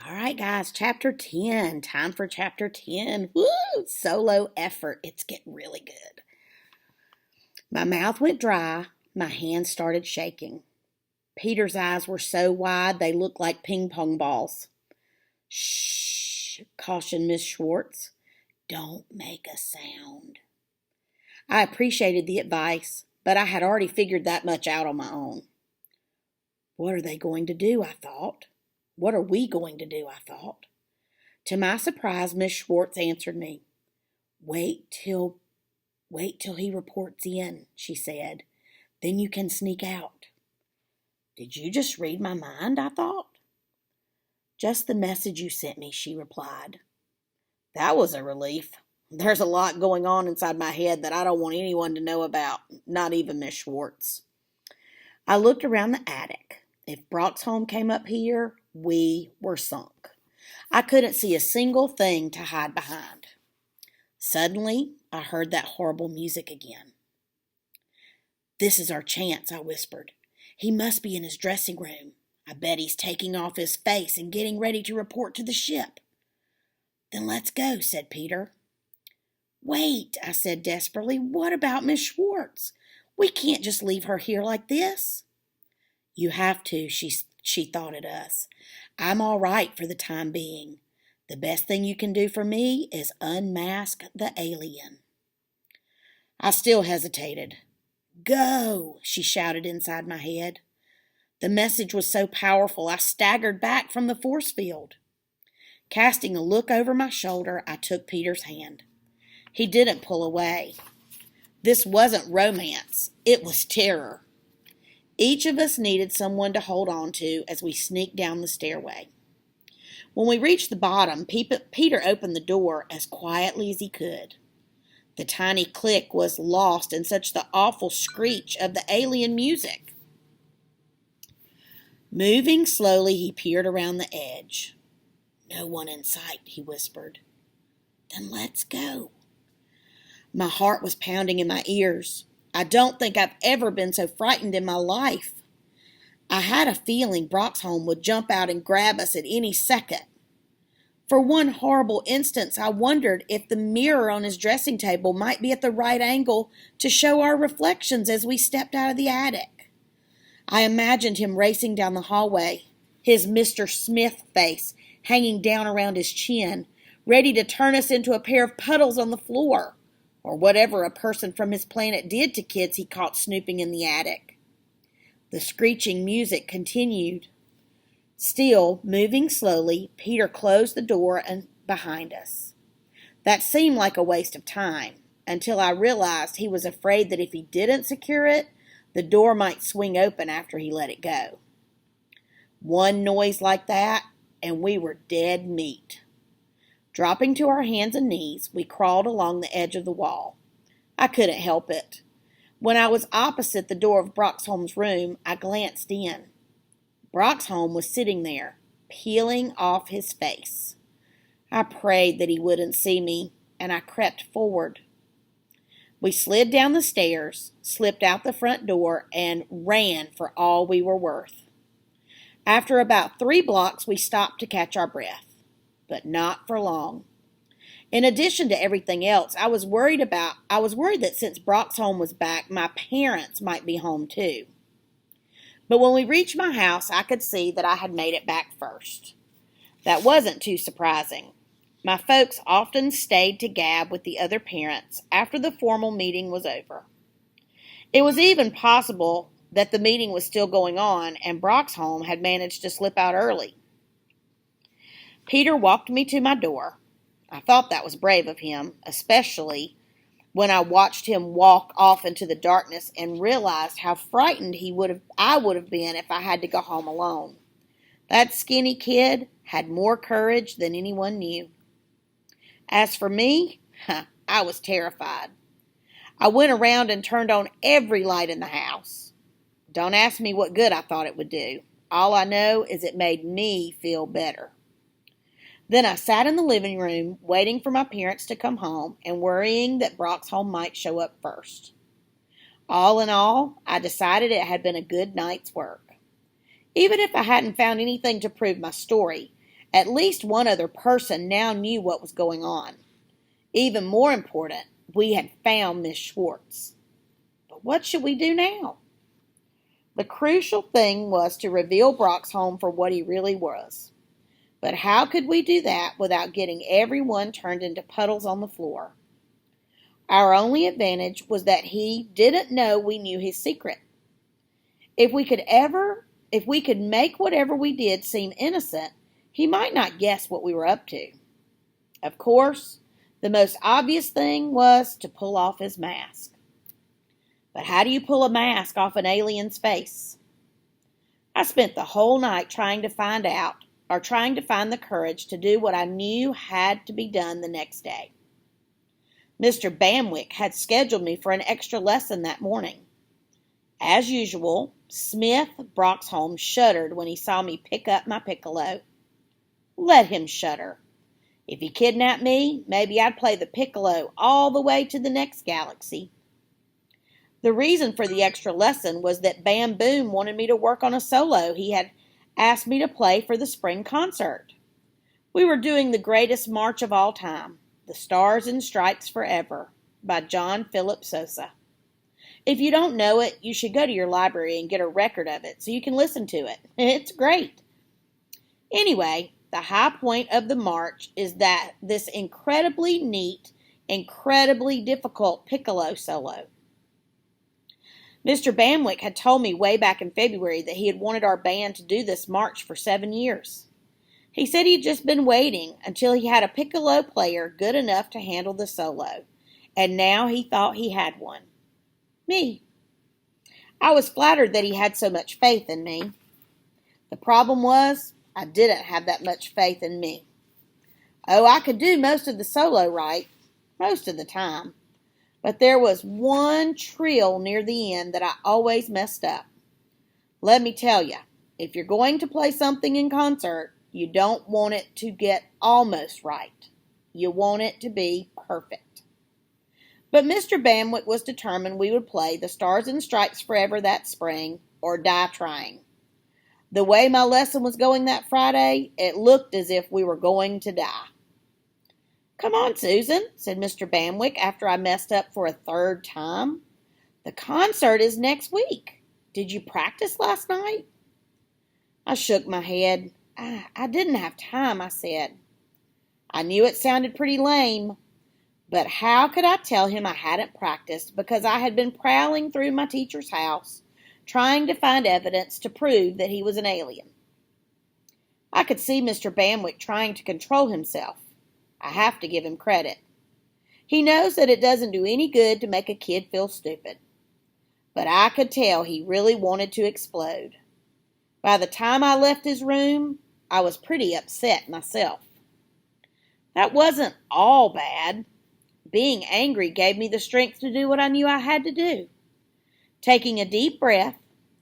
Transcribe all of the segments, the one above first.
All right, guys, chapter 10. Time for chapter 10. Woo! Solo effort. It's getting really good. My mouth went dry. My hands started shaking. Peter's eyes were so wide they looked like ping pong balls. Shh, cautioned Miss Schwartz. Don't make a sound. I appreciated the advice, but I had already figured that much out on my own. What are they going to do, I thought. What are we going to do, I thought. To my surprise, Miss Schwartz answered me. Wait till he reports in, she said. Then you can sneak out. Did you just read my mind, I thought. Just the message you sent me, she replied. That was a relief. There's a lot going on inside my head that I don't want anyone to know about, not even Miss Schwartz. I looked around the attic. If Broxholm came up here, we were sunk. I couldn't see a single thing to hide behind. Suddenly, I heard that horrible music again. This is our chance, I whispered. He must be in his dressing room. I bet he's taking off his face and getting ready to report to the ship. Then let's go, said Peter. Wait, I said desperately. What about Miss Schwartz? We can't just leave her here like this. You have to, she thought at us. I'm all right for the time being. The best thing you can do for me is unmask the alien. I still hesitated. Go, she shouted inside my head. The message was so powerful I staggered back from the force field. Casting a look over my shoulder, I took Peter's hand. He didn't pull away. This wasn't romance. It was terror. Each of us needed someone to hold on to as we sneaked down the stairway. When we reached the bottom, Peter opened the door as quietly as he could. The tiny click was lost in such the awful screech of the alien music. Moving slowly, he peered around the edge. No one in sight, he whispered. Then let's go. My heart was pounding in my ears. I don't think I've ever been so frightened in my life. I had a feeling Broxholm would jump out and grab us at any second. For one horrible instant, I wondered if the mirror on his dressing table might be at the right angle to show our reflections as we stepped out of the attic. I imagined him racing down the hallway, his Mr. Smith face hanging down around his chin, ready to turn us into a pair of puddles on the floor, or whatever a person from his planet did to kids he caught snooping in the attic. The screeching music continued. Still, moving slowly, Peter closed the door behind us. That seemed like a waste of time, until I realized he was afraid that if he didn't secure it, the door might swing open after he let it go. One noise like that, and we were dead meat. Dropping to our hands and knees, we crawled along the edge of the wall. I couldn't help it. When I was opposite the door of Broxholm's room, I glanced in. Broxholm was sitting there, peeling off his face. I prayed that he wouldn't see me, and I crept forward. We slid down the stairs, slipped out the front door, and ran for all we were worth. After about 3 blocks, we stopped to catch our breath, but not for long. In addition to everything else, I was worried that since Broxholm was back, my parents might be home too. But when we reached my house, I could see that I had made it back first. That wasn't too surprising. My folks often stayed to gab with the other parents after the formal meeting was over. It was even possible that the meeting was still going on and Broxholm had managed to slip out early. Peter walked me to my door. I thought that was brave of him, especially when I watched him walk off into the darkness and realized how frightened I would have been if I had to go home alone. That skinny kid had more courage than anyone knew. As for me, I was terrified. I went around and turned on every light in the house. Don't ask me what good I thought it would do. All I know is it made me feel better. Then I sat in the living room, waiting for my parents to come home and worrying that Broxholm might show up first. All in all, I decided it had been a good night's work. Even if I hadn't found anything to prove my story, At least one other person now knew what was going on. Even more important, we had found Miss Schwartz. But what should we do now? The crucial thing was to reveal Broxholm for what he really was. But how could we do that without getting everyone turned into puddles on the floor? Our only advantage was that he didn't know we knew his secret. If we could make whatever we did seem innocent, he might not guess what we were up to. Of course, the most obvious thing was to pull off his mask. But how do you pull a mask off an alien's face? I spent the whole night trying to find the courage to do what I knew had to be done the next day. Mr. Bamwick had scheduled me for an extra lesson that morning. As usual, Smith Broxholm shuddered when he saw me pick up my piccolo. Let him shudder. If he kidnapped me, maybe I'd play the piccolo all the way to the next galaxy. The reason for the extra lesson was that Bam Boom wanted me to work on a solo he had asked me to play for the spring concert. We were doing the greatest march of all time, The Stars and Stripes Forever, by John Philip Sousa. If you don't know it, you should go to your library and get a record of it so you can listen to it. It's great. Anyway, the high point of the march is that this incredibly neat, incredibly difficult piccolo solo. Mr. Bamwick had told me way back in February that he had wanted our band to do this march for 7 years. He said he'd just been waiting until he had a piccolo player good enough to handle the solo, and now he thought he had one. Me. I was flattered that he had so much faith in me. The problem was, I didn't have that much faith in me. Oh, I could do most of the solo right, most of the time. But there was one trill near the end that I always messed up. Let me tell you, if you're going to play something in concert, you don't want it to get almost right. You want it to be perfect. But Mr. Bamwick was determined we would play The Stars and Stripes Forever that spring, or die trying. The way my lesson was going that Friday, it looked as if we were going to die. Come on, Susan, said Mr. Bamwick after I messed up for a third time. The concert is next week. Did you practice last night? I shook my head. I didn't have time, I said. I knew it sounded pretty lame, but how could I tell him I hadn't practiced because I had been prowling through my teacher's house, trying to find evidence to prove that he was an alien? I could see Mr. Bamwick trying to control himself. I have to give him credit. He knows that it doesn't do any good to make a kid feel stupid. But I could tell he really wanted to explode. By the time I left his room, I was pretty upset myself. That wasn't all bad. Being angry gave me the strength to do what I knew I had to do. Taking a deep breath,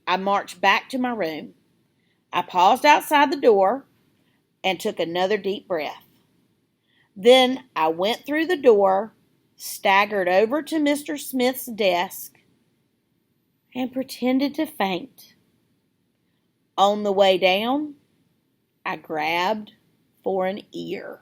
I marched back to my room. I paused outside the door and took another deep breath. Then I went through the door, staggered over to Mr. Smith's desk, and pretended to faint. On the way down, I grabbed for an ear.